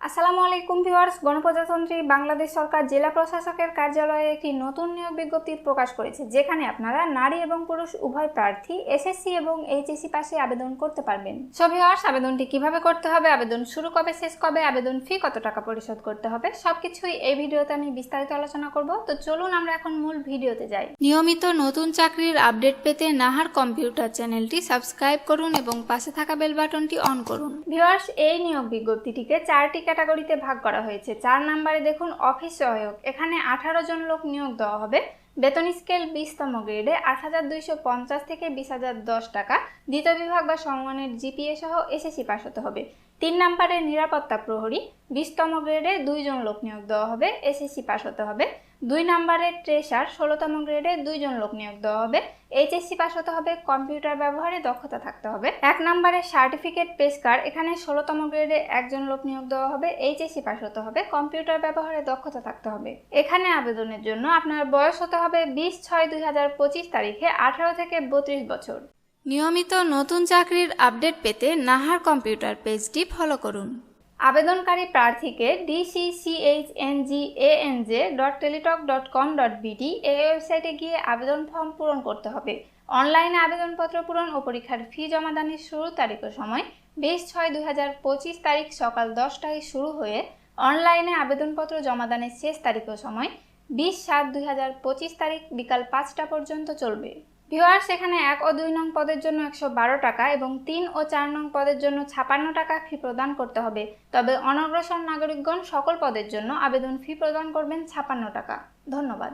আসসালামু আলাইকুম ভিউয়ার্স, গণপ্রজাতন্ত্রী বাংলাদেশ সরকার জেলা প্রশাসকের কার্যালয়ে একটি নতুন নিয়োগ বিজ্ঞপ্তি প্রকাশ করেছে, যেখানে আপনারা নারী এবং পুরুষ উভয় প্রার্থী এসএসসি এবং এইচএসসি পাশে আবেদন করতে পারবেন। সো ভিউয়ার্স, আবেদনটি কিভাবে করতে হবে, আবেদন শুরু কবে, শেষ কবে, আবেদন ফি কত টাকা পরিশোধ করতে হবে, সবকিছুই এই ভিডিওতে আমি বিস্তারিত আলোচনা করব। তো চলুন আমরা এখন মূল ভিডিওতে যাই। নিয়মিত নতুন চাকরির আপডেট পেতে নাহার কম্পিউটার চ্যানেলটি সাবস্ক্রাইব করুন এবং পাশে থাকা বেল বাটনটি অন করুন। ভিউয়ার্স, এই নিয়োগ বিজ্ঞপ্তিটিকে 4টি ক্যাটাগরিতে ভাগ করা হয়েছে। 4 নম্বরে দেখুন অফিস সহায়ক, এখানে 18 জন লোক নিয়োগ দেওয়া হবে। বেতন স্কেল 20তম গ্রেডে 8,250 থেকে 20,010 টাকা। দ্বিতীয় বিভাগ বা সমমানের জিপিএ সহ এসএসসি পাস হতে হবে। 3 নম্বরে নিরাপত্তা প্রহরী, 20তম গ্রেডে 2 জন লোক নিয়োগ দেওয়া হবে, এসএসসি পাস হতে হবে। 2 নম্বরে ট্রেসার, 16তম গ্রেডে 2 জন লোক নিয়োগ দেওয়া হবে, এইচএসসি পাস হতে হবে, কম্পিউটার ব্যবহারে দক্ষতা থাকতে হবে। 1 নম্বরে সার্টিফিকেট পেশকার, এখানে 16তম গ্রেডে 1 জন লোক নিয়োগ দেওয়া হবে, এইচএসসি পাস হতে হবে, কম্পিউটার ব্যবহারে দক্ষতা থাকতে হবে। এখানে আবেদনের জন্য আপনার বয়স হতে হবে 20/6/2025 তারিখে 18 থেকে 32 বছর। নিয়মিত নতুন চাকরির আপডেট পেতে নাহার কম্পিউটার পেজটি ফলো করুন। আবেদনকারী প্রার্থীকে dcchngANJ.teletalk.com.bd এই ওয়েবসাইটে গিয়ে আবেদন ফর্ম পূরণ করতে হবে। অনলাইনে আবেদনপত্র পূরণ ও পরীক্ষার ফি জমাদানের শুরু তারিখ ও সময় 20/6/2025 তারিখ সকাল 10টায় শুরু হয়ে অনলাইনে আবেদনপত্র জমাদানের শেষ তারিখ ও সময় 20/7/2025 তারিখ বিকাল 5টা পর্যন্ত চলবে। ভিউয়ার্স, এখানে 1 ও 2 নং পদের জন্য 112 টাকা এবং 3 ও 4 নং পদের জন্য 56 টাকা ফি প্রদান করতে হবে। তবে অনগ্রসর নাগরিকগণ সকল পদের জন্য আবেদন ফি প্রদান করবেন 56 টাকা। ধন্যবাদ।